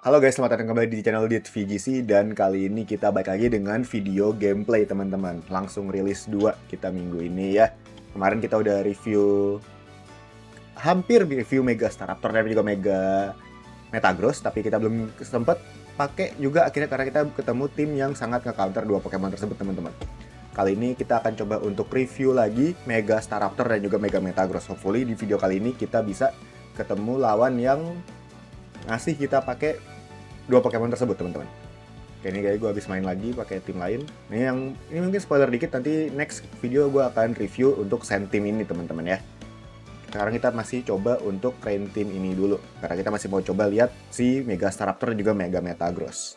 Halo guys, selamat datang kembali di channel Dit VGC dan kali ini kita balik lagi dengan video gameplay teman-teman. Langsung rilis 2 kita minggu ini ya. Kemarin kita udah hampir review Mega Staraptor dan juga Mega Metagross, tapi kita belum sempet pakai juga akhirnya karena kita ketemu tim yang sangat nge-counter dua Pokemon tersebut teman-teman. Kali ini kita akan coba untuk review lagi Mega Staraptor dan juga Mega Metagross. Hopefully di video kali ini kita bisa ketemu lawan yang ngasih kita pakai dua Pokemon tersebut teman-teman. Oke, ini kayak gue habis main lagi pakai tim lain. Ini mungkin spoiler dikit, nanti next video gue akan review untuk send tim ini teman-teman ya. Sekarang kita masih coba untuk train tim ini dulu karena kita masih mau coba lihat si Mega Staraptor dan juga Mega Metagross.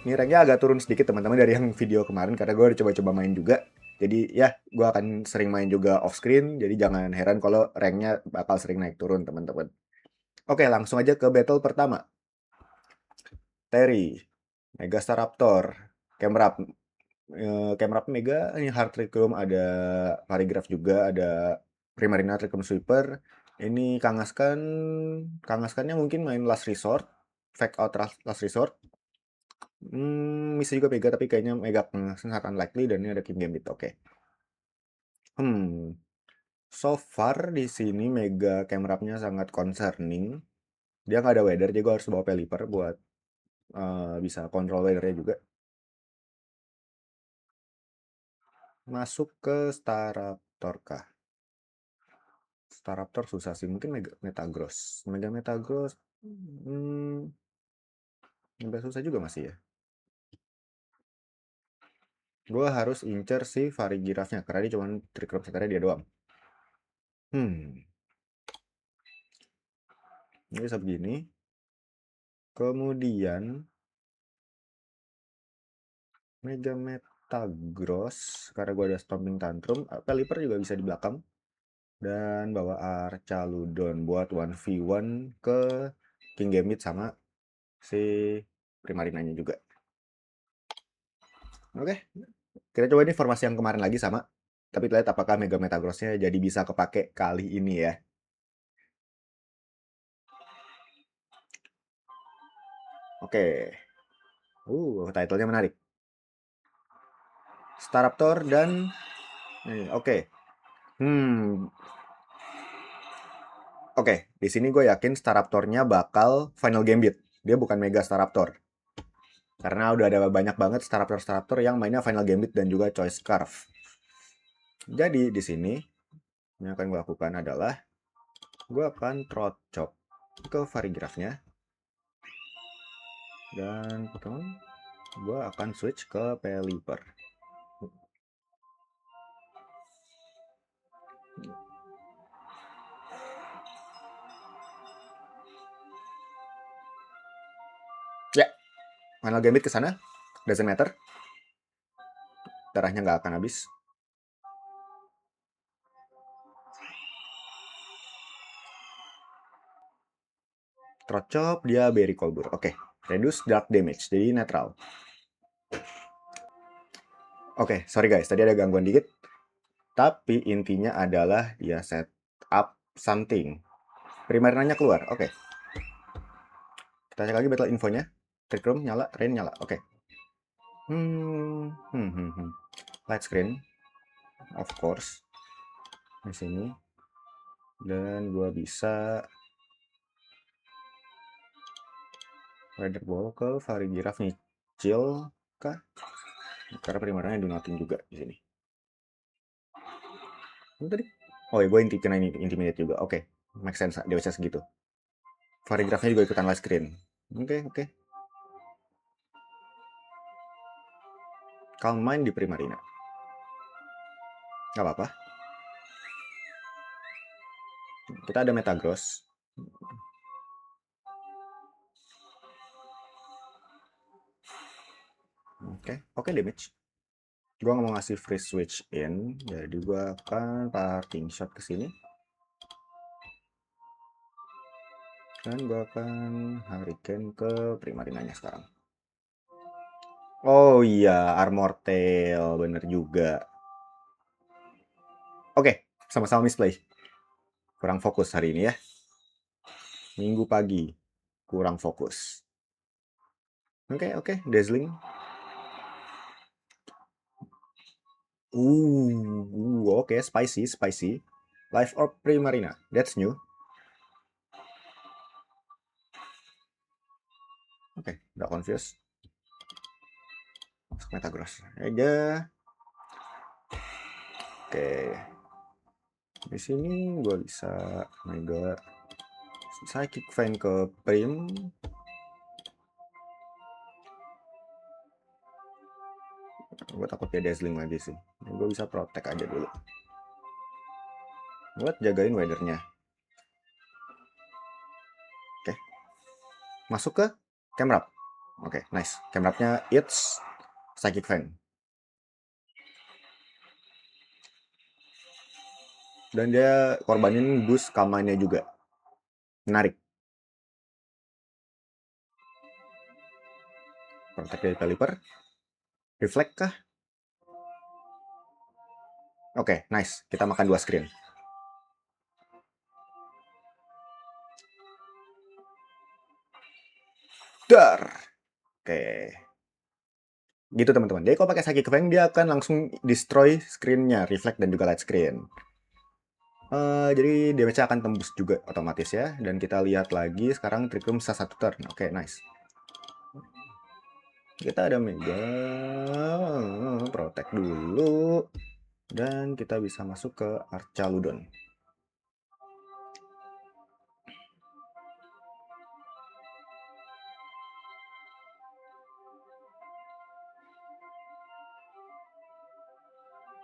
Ini ranknya agak turun sedikit teman-teman dari yang video kemarin karena gue udah coba-coba main juga. Jadi ya, gue akan sering main juga off screen, jadi jangan heran kalau ranknya bakal sering naik turun teman-teman. Oke, langsung aja ke battle pertama. Terry, Mega Staraptor, Camerupt, Camerupt Mega, ini Heart Trichum, ada Varigraph juga, ada Primarina Trichum Sweeper. Ini Kangaskhannya mungkin main Last Resort, Fake Out Last Resort. Bisa juga Mega, tapi kayaknya Mega sangat unlikely dan ini ada King Gambit. Oke. So far di sini Mega Cameruptnya sangat concerning. Dia nggak ada weather, jadi gue harus bawa Pelipper buat bisa kontrol weathernya juga. Masuk ke Staraptor kah? Staraptor susah sih, mungkin Metagross. Mega Metagross agak susah juga masih ya. Gue harus incer si Varigirafnya karena dia cuma Trick-Room Setter dia doang. Ini bisa begini. Kemudian Mega Metagross karena gue ada Stomping Tantrum. Pelipper juga bisa di belakang. Dan bawa Archaludon buat 1v1 ke King Gambit sama si Primarinanya juga. Oke, kita coba ini formasi yang kemarin lagi sama. Tapi kita lihat apakah Mega Metagross-nya jadi bisa kepake kali ini ya. Oke. Title-nya menarik. Staraptor dan oke. Oke, di sini gue yakin Staraptor-nya bakal Final Gambit. Dia bukan Mega Staraptor. Karena udah ada banyak banget Staraptor yang mainnya Final Gambit dan juga Choice Scarf. Jadi di sini yang akan gue lakukan adalah gue akan Throat Chop ke Varigraph-nya. Dan gue akan switch ke Pelipper. Ya, Final Gambit ke sana. Doesn't matter. Darahnya nggak akan habis. Throat Chop, dia Berry Colbur. Oke, reduce dark damage, jadi netral. Oke, sorry guys, tadi ada gangguan dikit. Tapi intinya adalah dia set up something. Primarinanya keluar, oke. Kita cek lagi battle infonya. Trick Room nyala, Rain nyala, oke. Light screen, of course. Di sini. Dan gua bisa Weather Ball ke Varigiraf nih. Chill kah? Karena primarinanya do nothing juga di sini. Ini tadi? Oh ya, gue kena intimidate juga. Oke, make sense. Dia bisa segitu. Varigrafnya juga ikutan light screen. Oke. Calm Mind di Primarina. Gak apa-apa. Kita ada Metagross. Oke damage. Gue nggak mau ngasih free switch in, jadi gue akan parting shot ke sini. Dan gue akan Hurricane ke Primarinanya sekarang. Oh iya, Armor Tail, bener juga. Oke, sama-sama misplay. Kurang fokus hari ini ya. Minggu pagi. kurang fokus. Oke, dazzling. Oke, spicy. Life Orb Primarina, that's new. Oke, udah confused. Masuk Metagross aja. Oke. Di sini gue bisa Mega Psychic Fang ke Prim. Gue takut dia dazzling lagi sih. Gue bisa protect aja dulu. Buat jagain weathernya. Oke. Masuk ke Camrap. Oke, nice. Camrapnya It's Psychic Fang. Dan dia korbanin boost kamannya juga. Menarik. Protect dari Pelipper. Reflect kah? Oke, nice. Kita makan 2 screen. Dar. Oke. Gitu teman-teman. Jadi kalau pakai Psychic Fang dia akan langsung destroy screen-nya, reflect dan juga light screen. Jadi damage-nya akan tembus juga otomatis ya. Dan kita lihat lagi sekarang Trick Room bisa 1 turn. Oke, nice. Kita ada Mega. Protect dulu. Dan kita bisa masuk ke Archaludon.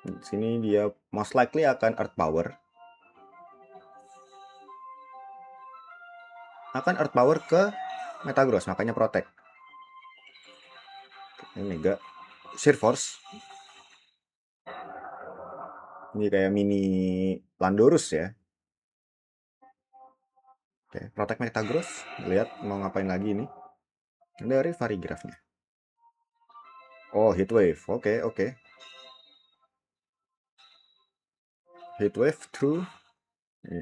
Di sini dia most likely akan Earth Power. Akan Earth Power ke Metagross, makanya Protect. Ini Mega. Sheer Force. Ini kayak mini Landorus ya. Oke, Protect Metagross. Lihat mau ngapain lagi ini. Dari Varigraphnya. Oh, Heatwave. Oke. Heatwave through.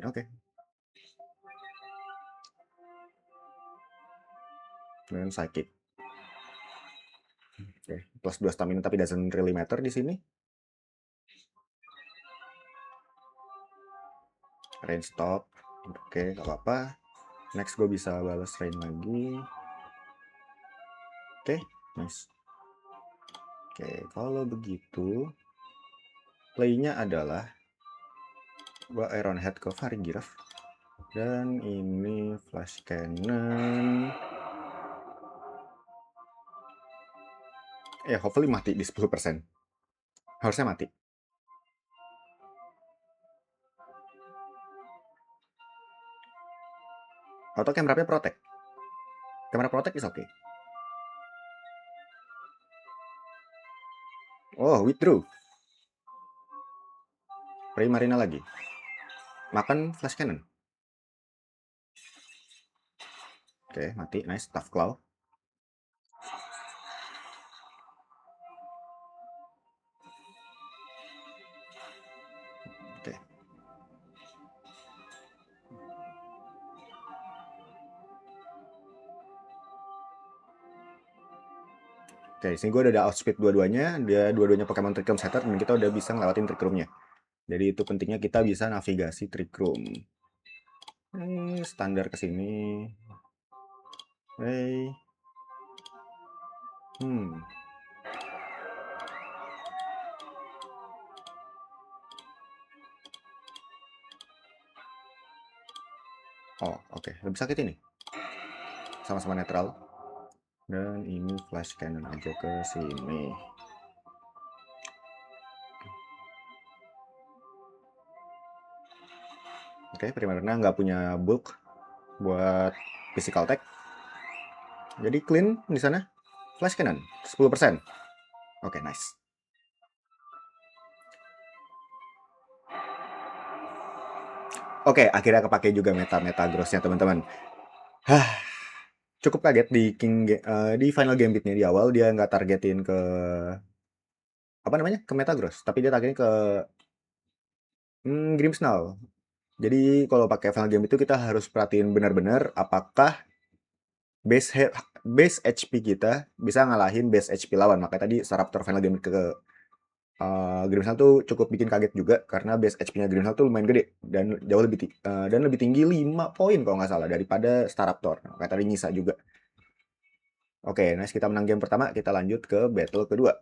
Oke. Dan Psychic. Oke, plus 2 stamina tapi doesn't really matter di sini. Rain stop. Oke, gak apa-apa. Next gue bisa balas rain lagi. Oke, nice. Oke, kalau begitu playnya adalah gua Iron Head ke Varigraph. Dan ini Flash Cannon. Hopefully mati di 10%. Harusnya mati. Atau Camera Protect. Camera Protect is okay. Oh, withdraw. Primarina lagi. Makan Flash Cannon. Oke, mati. Nice. Tough Claw. Oke. Oke, sini gue udah ada outspeed dua-duanya. Dia dua-duanya Pokemon Trick Room Setter dan kita udah bisa ngelewatin Trick Room-nya. Jadi itu pentingnya kita bisa navigasi Trick Room. Standar ke sini. Hey. Oh, oke. Lebih sakit ini. Sama-sama netral. Dan ini Flash Cannon aja ke sini. Oke, Primarina nggak punya bulk buat physical attack. Jadi clean di sana. Flash Cannon 10%. Oke, nice. Oke, akhirnya kepake juga Metagross-nya teman-teman. Cukup kaget di final gambit-nya di awal dia nggak targetin ke apa namanya ke Metagross, tapi dia targetin ke Grimmsnarl. Jadi kalau pakai final game itu kita harus perhatiin benar-benar apakah base HP kita bisa ngalahin base HP lawan. Makanya tadi Staraptor Final Game ke Grimsal tuh cukup bikin kaget juga karena base HP-nya Grimsal tuh lumayan gede dan jauh lebih tinggi 5 poin kalau nggak salah daripada Staraptor. Kayak tadi nyisa juga. Oke, nice, kita menang game pertama, kita lanjut ke battle kedua.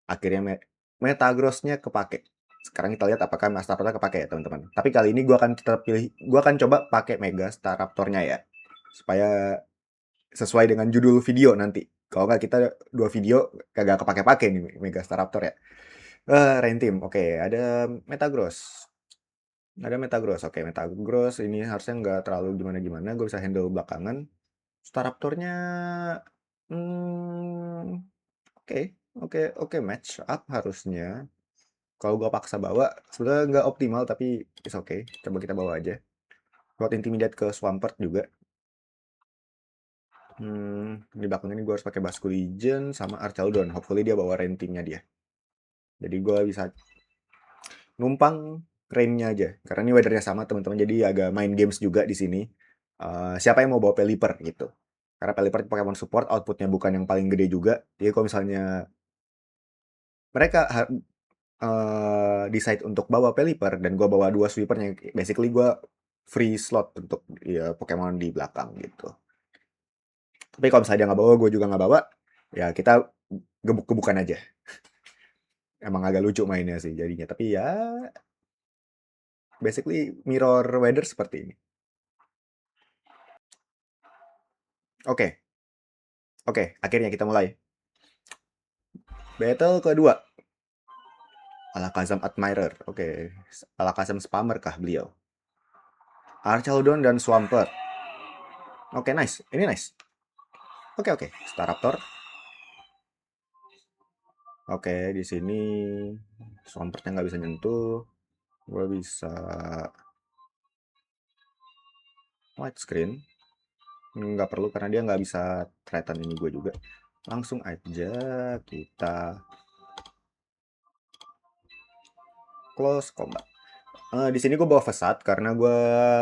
Akhirnya Metagross-nya kepake. Sekarang kita lihat apakah Staraptor kepake ya, teman-teman. Tapi kali ini gua akan coba pakai Mega Staraptor-nya ya. Supaya sesuai dengan judul video nanti. Kalau nggak kita dua video kagak kepake-pake nih Mega Staraptor ya. Rain Team. Oke, ada Metagross. Ada Metagross. Oke, Metagross ini harusnya nggak terlalu gimana-gimana. Gue bisa handle belakangan. Staraptornya... Oke. Oke, match up harusnya. Kalau gue paksa bawa, sebenarnya nggak optimal, tapi it's okay. Coba kita bawa aja. Buat intimidate ke Swampert juga. Di belakang ini gue harus pakai Basku Legion sama Archaludon. Hopefully dia bawa rain teamnya dia. Jadi gue bisa numpang rain-nya aja. Karena ini weather-nya sama teman-teman. Jadi agak main games juga di sini. Siapa yang mau bawa Pelipper gitu. Karena Pelipper Pokemon support outputnya bukan yang paling gede juga. Jadi kalau misalnya mereka decide untuk bawa Pelipper dan gue bawa 2 sweepernya, basically gue free slot untuk ya, Pokemon di belakang gitu. Tapi kalau misalnya dia nggak bawa, gue juga nggak bawa, ya kita gebuk-gebukan aja. Emang agak lucu mainnya sih jadinya. Tapi ya, basically mirror weather seperti ini. Oke, akhirnya kita mulai. Battle kedua. Alakazam Admirer. Oke, Alakazam Spammer kah beliau? Archaludon dan Swampert. Oke, nice. Ini nice. Oke. Staraptor. Oke, di sini Swampertnya nggak bisa nyentuh. Gue bisa white screen. Nggak perlu karena dia nggak bisa threaten ini gue juga. Langsung aja kita close combat. Di sini gue bawa Vesat karena gue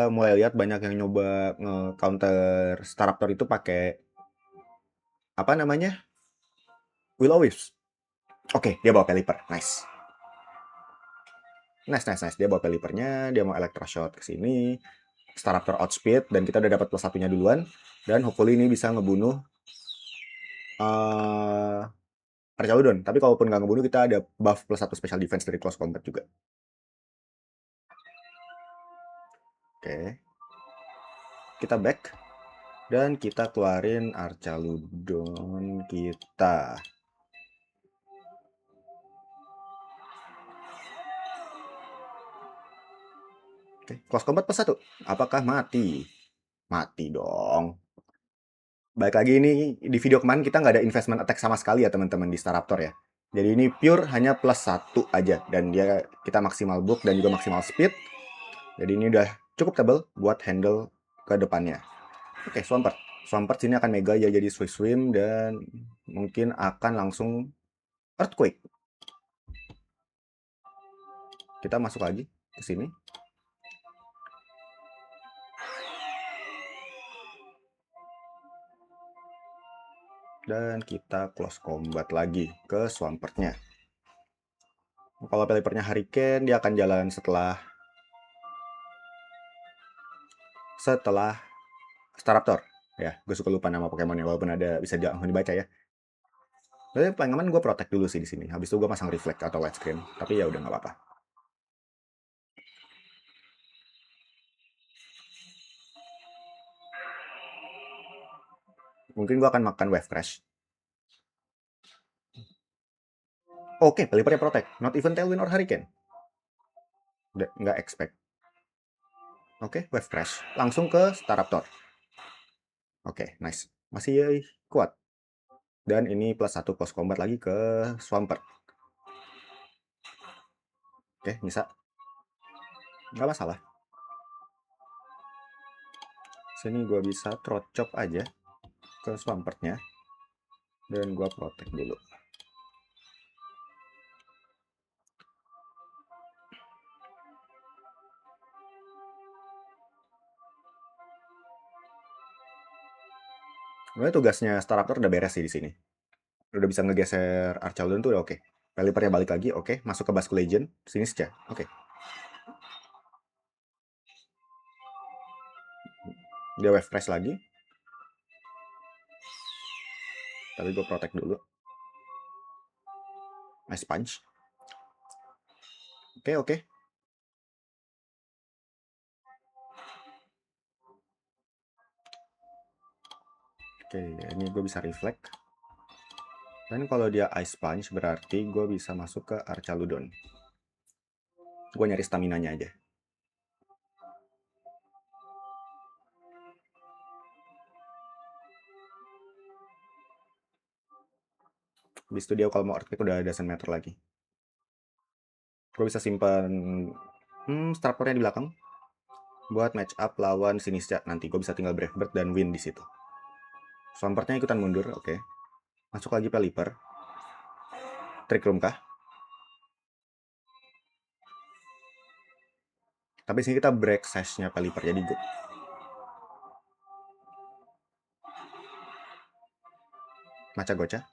mulai lihat banyak yang nyoba nge-counter Staraptor itu pakai apa namanya? Will-O-Wisp. Oke, dia bawa Pelipper. Nice. Dia bawa Pelippernya, dia mau Electroshot ke sini. Staraptor outspeed dan kita udah dapat plus satunya duluan dan hopefully ini bisa ngebunuh Archaludon. Tapi kalaupun nggak ngebunuh kita ada buff plus 1 special defense dari close combat juga. Oke. Kita back dan kita keluarin Archaludon kita. Oke, close combat plus 1. Apakah mati? Mati dong. Baik lagi ini di video kemarin kita nggak ada investment attack sama sekali ya teman-teman di Staraptor ya. Jadi ini pure hanya plus 1 aja dan dia kita maksimal book dan juga maksimal speed. Jadi ini udah cukup tebal buat handle ke depannya. Oke, Swampert. Swampert sini akan mega ya jadi swim dan mungkin akan langsung Earthquake. Kita masuk lagi ke sini. Dan kita close combat lagi ke Swampertnya. Kalau Pelippernya Hurricane, dia akan jalan setelah Staraptor. Ya, gue suka lupa nama Pokemonnya walaupun ada bisa langsung dibaca ya. Tapi paling aman gue protect dulu sih di sini. Habis itu gue pasang reflect atau white screen. Tapi ya udah nggak apa-apa. Mungkin gue akan makan wave crash. Oke, Pelippernya protect. Not even Tailwind or Hurricane. Nggak expect. Oke, wave crash. Langsung ke Staraptor. Oke, nice. Masih kuat. Dan ini plus 1 close combat lagi ke Swampert. Oke, bisa. Nggak masalah. Sini gue bisa throat chop aja ke Swampertnya. Dan gue protect dulu. Sebenarnya tugasnya Staraptor udah beres sih di sini. Udah bisa ngegeser Archaludon tuh udah oke. Pelippernya balik lagi, oke. Masuk ke Basque Legion, sini saja, oke. Dia wave crash lagi. Tapi gue protect dulu. Ice Punch. Oke, oke. Oke, ini gue bisa reflect. Dan kalau dia Ice Punch, berarti gue bisa masuk ke Archaludon. Gue nyari stamina-nya aja. Habis itu dia kalau mau Earthquake udah ada meter lagi. Gue bisa simpan Staraptornya di belakang. Buat match up lawan Sinistcha. Nanti gue bisa tinggal Brave Bird dan win di situ. Swampertnya ikutan mundur, oke. Masuk lagi Pelipper. Trick Room kah? Tapi sini kita break size-nya Pelipper, jadi gue... Maca Goca.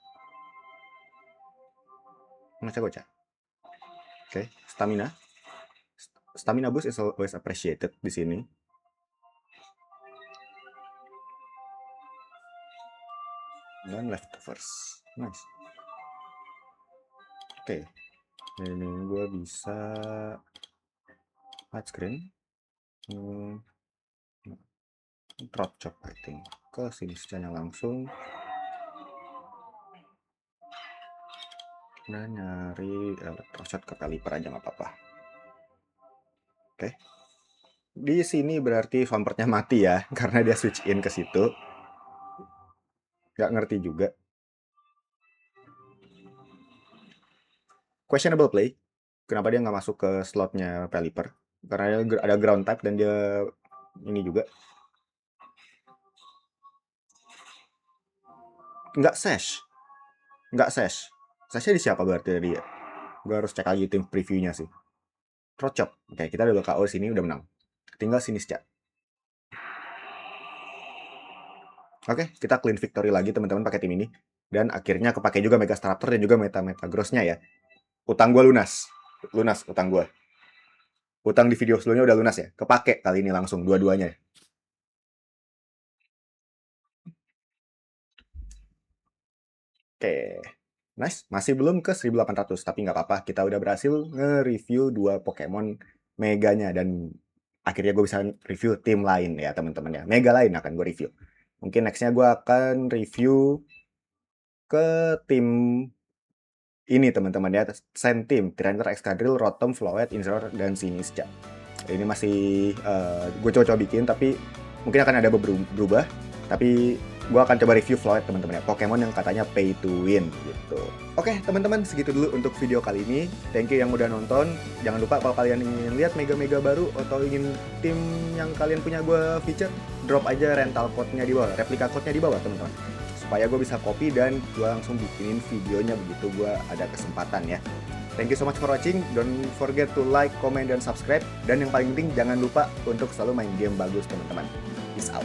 Maca Goca. Oke, stamina. Stamina boost is always appreciated di sini. Dan leftovers. Nice. Oke. Ini gue bisa hide screen. Throat chop, I think. Ke sini saja langsung. Dan nyari shot ke Pelipper aja nggak apa-apa. Oke. Di sini berarti Swampert-nya mati ya, karena dia switch in ke situ. Nggak ngerti juga. Questionable play. Kenapa dia nggak masuk ke slotnya Pelipper? Karena ada ground type dan dia ini juga. Nggak sash. Nggak sash. Sashnya di siapa berarti dia? Gue harus cek lagi tim previewnya sih. Throat chop. Oke, kita udah KO sini udah menang. Tinggal Sinistcha. Oke, kita clean victory lagi teman-teman pakai tim ini. Dan akhirnya kepake juga Mega Staraptor dan juga Metagross-nya ya. Utang gue lunas. Lunas utang gue. Utang di video sebelumnya udah lunas ya. Kepake kali ini langsung dua-duanya. Oke. Nice. Masih belum ke 1800. Tapi nggak apa-apa. Kita udah berhasil nge-review 2 Pokemon Meganya. Dan akhirnya gue bisa review tim lain ya teman-teman ya. Mega lain akan gue review. Mungkin nextnya gue akan review ke tim ini teman-teman ya. Sand Team. Tyranitar, Excadrill, Rotom, Floet, Incineroar, dan Sinistcha. Ini masih gue coba-coba bikin, tapi mungkin akan ada berubah. Tapi gue akan coba review Floet teman-teman ya, Pokemon yang katanya pay to win gitu. Oke teman-teman, segitu dulu untuk video kali ini. Thank you yang udah nonton. Jangan lupa kalau kalian ingin lihat mega-mega baru atau ingin tim yang kalian punya gue feature, drop aja rental code-nya di bawah, replika code-nya di bawah teman-teman. Supaya gue bisa copy dan gue langsung bikinin videonya begitu gue ada kesempatan ya. Thank you so much for watching. Don't forget to like, comment, dan subscribe. Dan yang paling penting, jangan lupa untuk selalu main game bagus, teman-teman. Peace out.